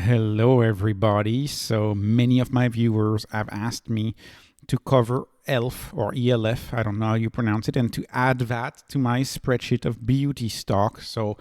Hello, everybody. So many of my viewers have asked me to cover e.l.f. or e.l.f., I don't know how you pronounce it, and to add that to my spreadsheet of beauty stocks. So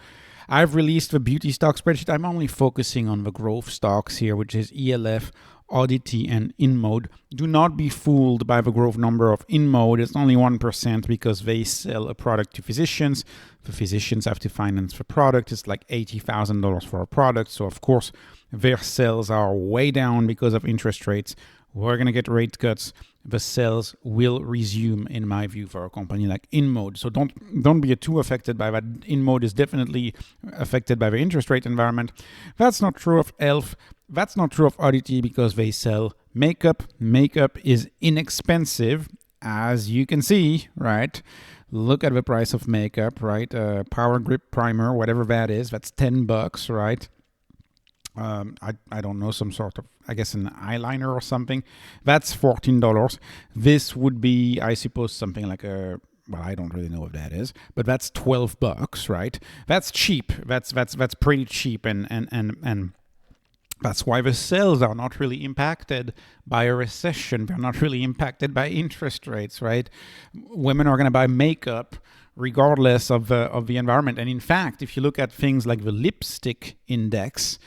I've released the beauty stock spreadsheet. I'm only focusing on the growth stocks here, which is e.l.f., Oddity, and Inmode. Do not be fooled by the growth number of Inmode. It's only 1% because they sell a product to physicians. The physicians have to finance the product. It's like $80,000 for a product. So, of course, their sales are way down because of interest rates. We're going to get rate cuts. The sales will resume, in my view, for a company like Inmode. So don't be too affected by that. Inmode is definitely affected by the interest rate environment. That's not true of e.l.f. That's not true of Oddity because they sell makeup. Makeup is inexpensive, as you can see, right? Look at the price of makeup, right? Power Grip Primer, whatever that is, that's $10, right? I don't know, some sort of, I guess, an eyeliner or something. That's $14. This would be, I suppose, something like a, well, I don't really know what that is, but that's $12, right? That's cheap. That's pretty cheap, and that's why the sales are not really impacted by a recession. They're not really impacted by interest rates, right? Women are going to buy makeup regardless of the environment. And in fact, if you look at things like the lipstick index,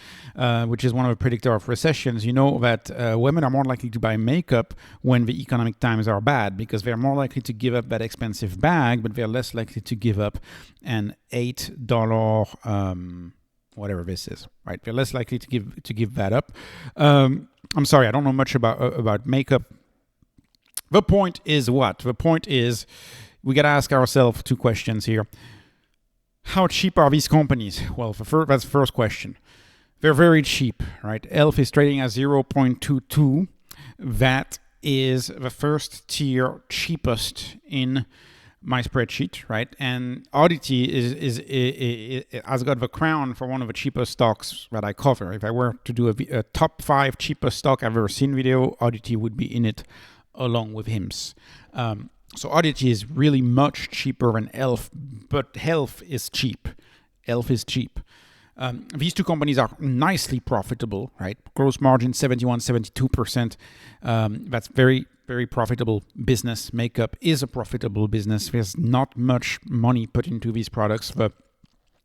which is one of the predictors of recessions, you know that women are more likely to buy makeup when the economic times are bad because they're more likely to give up that expensive bag, but they're less likely to give up an $8 whatever this is, right? They're less likely to give that up. I'm sorry, I don't know much about makeup. The point is what? The point is we got to ask ourselves two questions here. How cheap are these companies? Well, that's the first question. They're very cheap, right? e.l.f. is trading at 0.22. That is the first tier cheapest in my spreadsheet, right? And Oddity has got the crown for one of the cheapest stocks that I cover. If I were to do a top 5 cheapest stock I've ever seen video, Oddity would be in it along with HIMS. So Oddity is really much cheaper than e.l.f., but e.l.f. is cheap. e.l.f. is cheap. These two companies are nicely profitable, right? Gross margin 71, 72%. That's very, very profitable business. Makeup is a profitable business. There's not much money put into these products. The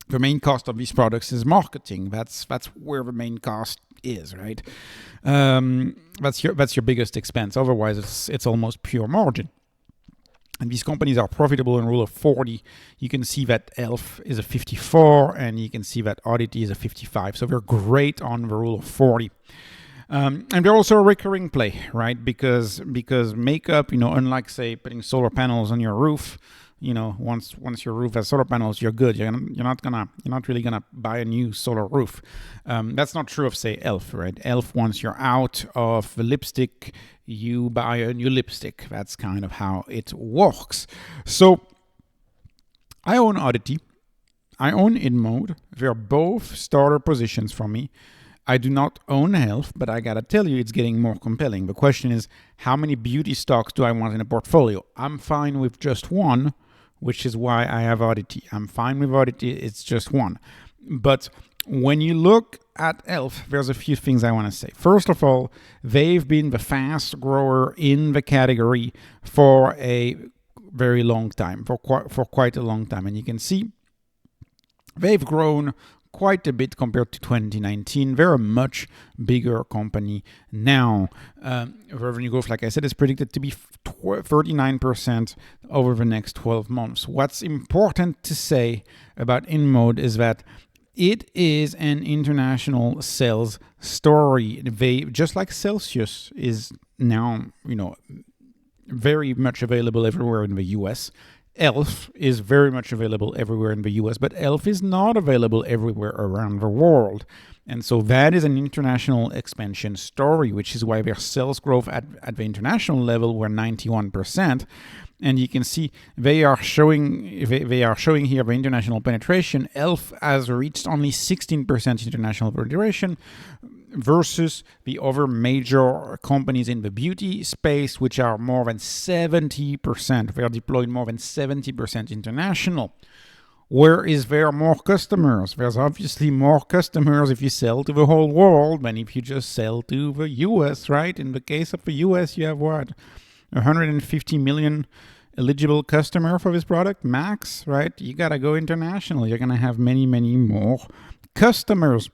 main cost of these products is marketing. That's where the main cost is, right? That's your biggest expense. Otherwise, it's almost pure margin. And these companies are profitable in rule of 40. You can see that e.l.f. is a 54, and you can see that Oddity is a 55. So they're great on the rule of 40. And they're also a recurring play, right? Because makeup, unlike, say, putting solar panels on your roof, once your roof has solar panels, you're good. You're not really gonna buy a new solar roof. That's not true of, say, e.l.f., right? e.l.f., once you're out of the lipstick, you buy a new lipstick. That's kind of how it works. So I own Oddity. I own Inmode. They're both starter positions for me. I do not own e.l.f., but I gotta tell you, it's getting more compelling. The question is, how many beauty stocks do I want in a portfolio? I'm fine with just one, which is why I have Oddity. I'm fine with Oddity, it's just one. But when you look at e.l.f., there's a few things I want to say. First of all, they've been the fast grower in the category for a very long time, for quite a long time. And you can see they've grown quite a bit compared to 2019. They're a much bigger company now. Revenue growth, like I said, is predicted to be 39% over the next 12 months. What's important to say about Inmode is that it is an international sales story. They, just like Celsius is now, very much available everywhere in the US. e.l.f. is very much available everywhere in the US, but e.l.f. is not available everywhere around the world. And so that is an international expansion story, which is why their sales growth at the international level were 91%. And you can see they are showing here the international penetration. e.l.f. has reached only 16% international penetration versus the other major companies in the beauty space, which are more than 70%. They are deployed more than 70% international. Where is there more customers? There's obviously more customers if you sell to the whole world than if you just sell to the US, right? In the case of the US, you have what? 150 million eligible customer for this product, max, right? You gotta go international. You're gonna have many, many more customers.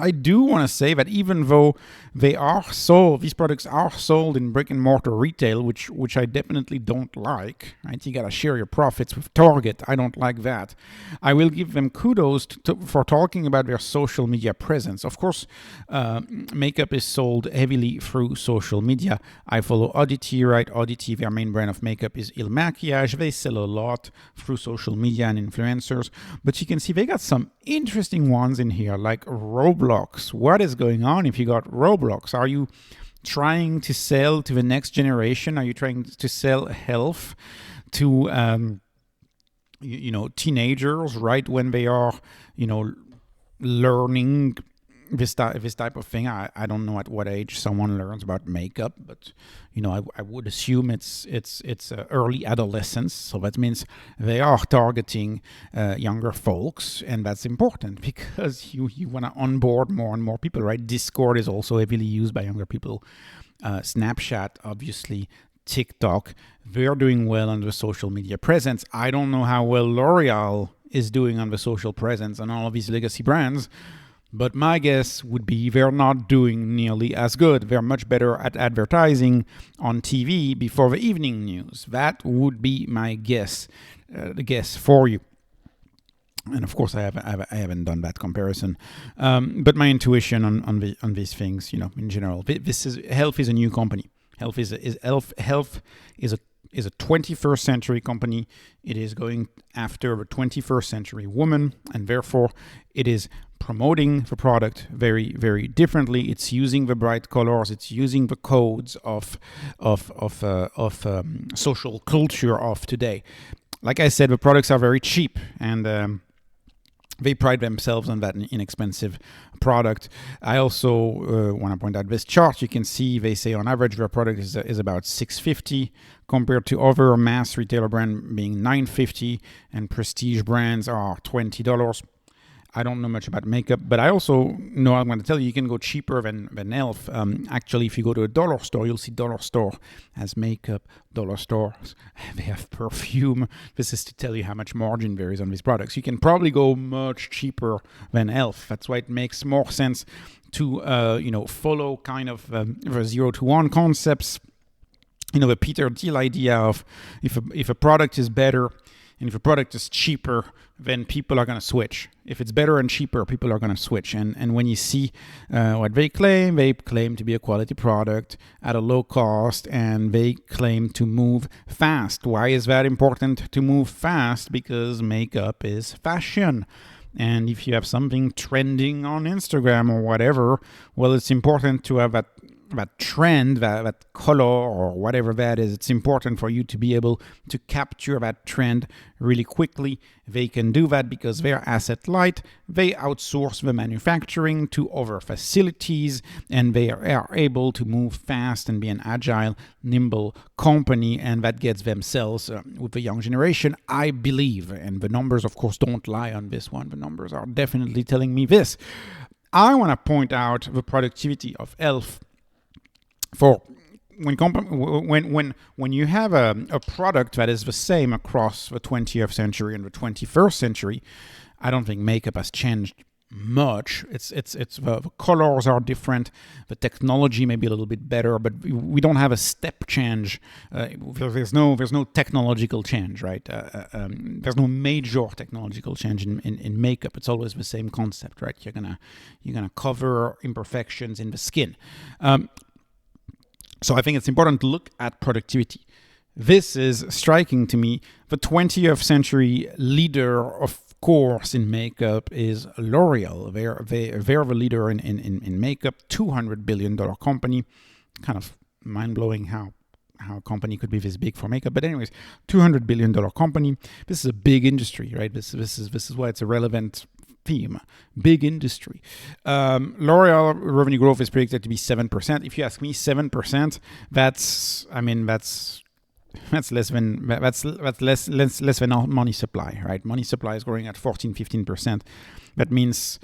I do want to say that even though they are sold, these products are sold in brick and mortar retail, which I definitely don't like, right? You got to share your profits with Target. I don't like that. I will give them kudos for talking about their social media presence. Of course, makeup is sold heavily through social media. I follow Oddity, right? Oddity, their main brand of makeup is e.l.f. MAKIAGE. They sell a lot through social media and influencers, but you can see they got some interesting ones in here, like Roblox. What is going on if you got Roblox? Are you trying to sell to the next generation? Are you trying to sell health to teenagers right when they are learning this type of thing? I don't know at what age someone learns about makeup, but I would assume it's early adolescence. So that means they are targeting younger folks, and that's important because you want to onboard more and more people, right? Discord is also heavily used by younger people. Snapchat, obviously. TikTok, they're doing well on the social media presence. I don't know how well L'Oreal is doing on the social presence and all of these legacy brands. But my guess would be they're not doing nearly as good. They're much better at advertising on TV before the evening news. That would be my guess, the guess for you. And of course, I haven't done that comparison. But my intuition on these things, in general, e.l.f. is a new company. e.l.f. is a 21st century company. It is going after a 21st century woman, and therefore it is promoting the product very, very differently. It's using the bright colors. It's using the codes of social culture of today. Like I said, the products are very cheap, and they pride themselves on that inexpensive product. I also want to point out this chart. You can see they say on average their product is about $650 compared to other mass retailer brand being $950, and prestige brands are $20. I don't know much about makeup, but I also know, I'm going to tell you, you can go cheaper than e.l.f. Actually, if you go to a dollar store, you'll see dollar store has makeup, dollar stores, they have perfume. This is to tell you how much margin there is on these products. You can probably go much cheaper than e.l.f. That's why it makes more sense to follow kind of the 0 to 1 concepts. The Peter Thiel idea of if a product is better and if a product is cheaper, then people are going to switch. If it's better and cheaper, people are going to switch. And when you see what they claim to be a quality product at a low cost, and they claim to move fast. Why is that important to move fast? Because makeup is fashion. And if you have something trending on Instagram or whatever, well, it's important to have that trend, that color or whatever that is. It's important for you to be able to capture that trend really quickly. They can do that because they're asset light. They outsource the manufacturing to other facilities, and they are able to move fast and be an agile, nimble company, and that gets themselves with the young generation, I believe. And the numbers, of course, don't lie on this one. The numbers are definitely telling me this. I want to point out the productivity of e.l.f. For when you have a product that is the same across the 20th century and the 21st century, I don't think makeup has changed much. It's the colors are different, the technology may be a little bit better, but we don't have a step change. There's no technological change, right? There's no major technological change in makeup. It's always the same concept, right? You're gonna cover imperfections in the skin. So I think it's important to look at productivity. This is striking to me. The 20th century leader, of course, in makeup is L'Oreal. They're the leader in makeup, $200 billion company. Kind of mind-blowing how a company could be this big for makeup. But anyways, $200 billion company. This is a big industry, right? This is why it's a relevant theme. Big industry. L'Oreal revenue growth is predicted to be 7%. If you ask me, 7%, that's That's less than money supply, right? Money supply is growing at 14-15%. That means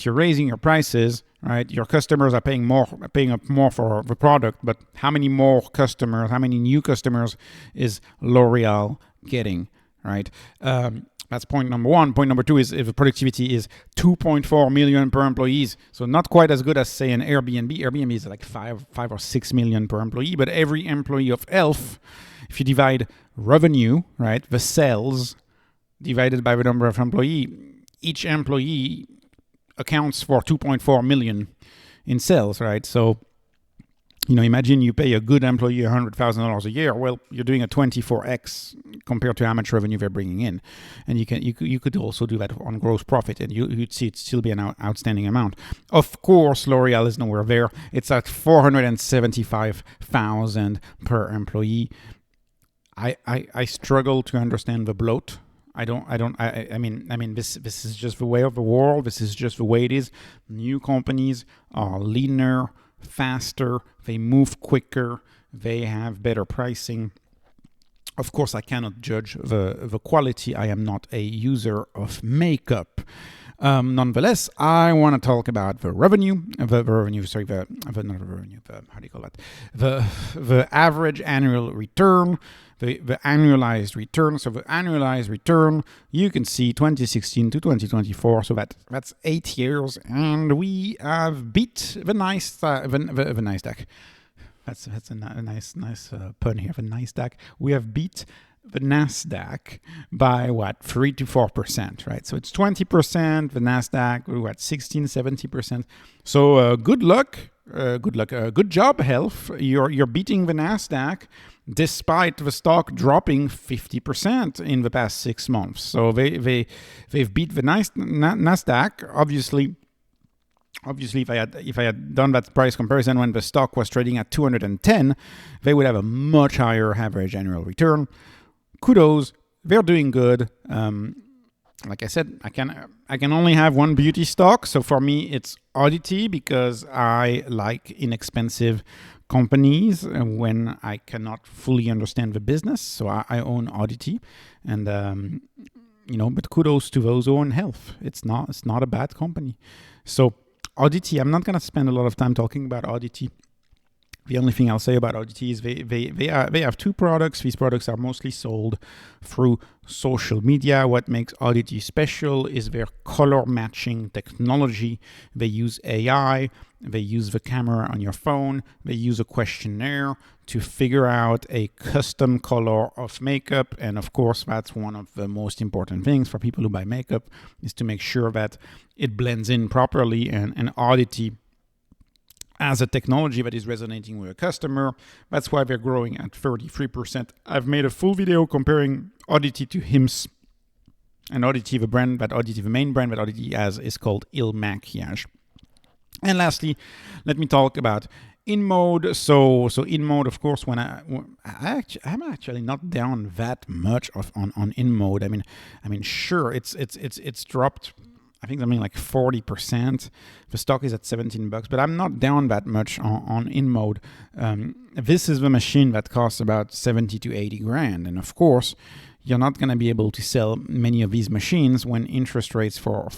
you're raising your prices, right? Your customers are paying up more for the product, but how many more customers, how many new customers is L'Oreal getting, right? That's point number one. Point number two is if the productivity is 2.4 million per employees, so not quite as good as say an Airbnb. Airbnb is like 5 or 6 million per employee, but every employee of e.l.f., if you divide revenue, right, the sales divided by the number of employees, each employee accounts for 2.4 million in sales, right? So, imagine you pay a good employee $100,000 a year. Well, you're doing a 24x compared to how much revenue they're bringing in, and you could also do that on gross profit, and you'd see it still be an outstanding amount. Of course, L'Oreal is nowhere there. It's at $475,000 per employee. I struggle to understand the bloat. I mean, this is just the way of the world. This is just the way it is. New companies are leaner, faster, they move quicker, they have better pricing. Of course, I cannot judge the quality. I am not a user of makeup. Nonetheless, I want to talk about the revenue, the average annual return, the annualized return. So the annualized return, you can see 2016 to 2024. So that's 8 years, and we have beat the NASDAQ. That's a nice pun here. The NASDAQ. We have beat the NASDAQ by 3 to 4%, right? So it's 20%. The NASDAQ, we're at 16-17%. So good luck. Good job, e.l.f. You're beating the NASDAQ despite the stock dropping 50% in the past 6 months. So they've beat the NASDAQ. Obviously, if I had done that price comparison when the stock was trading at 210, they would have a much higher average annual return. Kudos, they're doing good. Like I said, I can only have one beauty stock. So for me, it's Oddity, because I like inexpensive companies when I cannot fully understand the business. So I own Oddity, and but kudos to those who own e.l.f. It's not a bad company. So Oddity, I'm not gonna spend a lot of time talking about Oddity. The only thing I'll say about Oddity is they have 2 products. These products are mostly sold through social media. What makes Oddity special is their color matching technology. They use AI. They use the camera on your phone. They use a questionnaire to figure out a custom color of makeup. And of course, that's one of the most important things for people who buy makeup, is to make sure that it blends in properly. And Oddity, as a technology that is resonating with a customer, that's why they're growing at 33%. I've made a full video comparing Oddity to Hims. And Oddity, the main brand that Oddity has, is called MAKIAGE. And lastly, let me talk about Inmode. So Inmode, of course, I'm actually not down that much on Inmode. I mean, sure, it's dropped, I think something like 40%. The stock is at $17, but I'm not down that much on Inmode. This is the machine that costs about 70 to 80 grand. And of course, you're not going to be able to sell many of these machines when interest rates for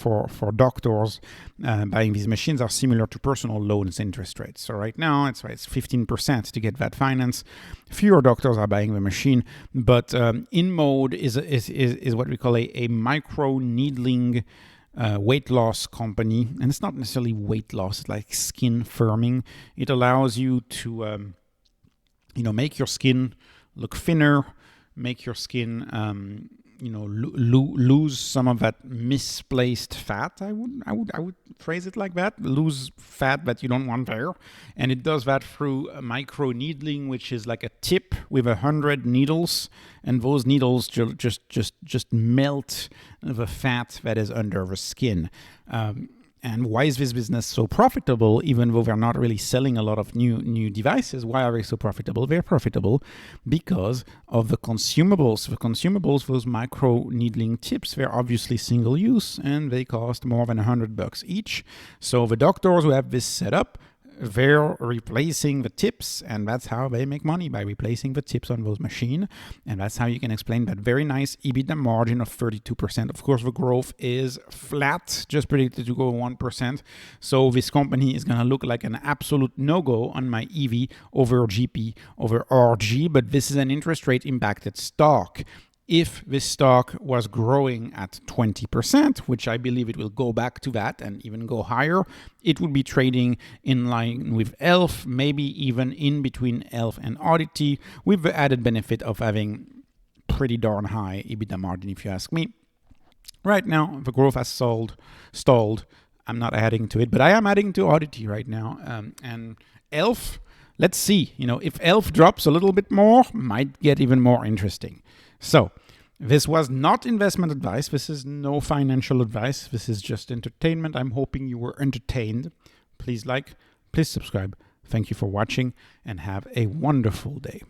doctors buying these machines are similar to personal loans interest rates. So right now it's 15% to get that finance. Fewer doctors are buying the machine, but Inmode is what we call a micro needling weight loss company. And it's not necessarily weight loss, it's like skin firming. It allows you to make your skin look thinner, make your skin lose some of that misplaced fat. I would phrase it like that. Lose fat that you don't want there. And it does that through micro needling, which is like a tip with 100 needles, and those needles just melt the fat that is under the skin. And why is this business so profitable, even though they're not really selling a lot of new devices? Why are they so profitable? They're profitable because of the consumables. The consumables, those micro needling tips, they're obviously single use, and they cost more than $100 each. So the doctors who have this set up, they're replacing the tips, and that's how they make money, by replacing the tips on those machines. And that's how you can explain that very nice EBITDA margin of 32%. Of course, the growth is flat, just predicted to go 1%. So this company is going to look like an absolute no-go on my EV over GP over RG, but this is an interest rate impacted stock. If this stock was growing at 20%, which I believe it will go back to that and even go higher, it would be trading in line with e.l.f., maybe even in between e.l.f. and Oddity, with the added benefit of having pretty darn high EBITDA margin, if you ask me. Right now, the growth has stalled. I'm not adding to it, but I am adding to Oddity right now. And e.l.f., let's see. If e.l.f. drops a little bit more, might get even more interesting. So, this was not investment advice. This is no financial advice. This is just entertainment. I'm hoping you were entertained. Please like, please subscribe. Thank you for watching, and have a wonderful day.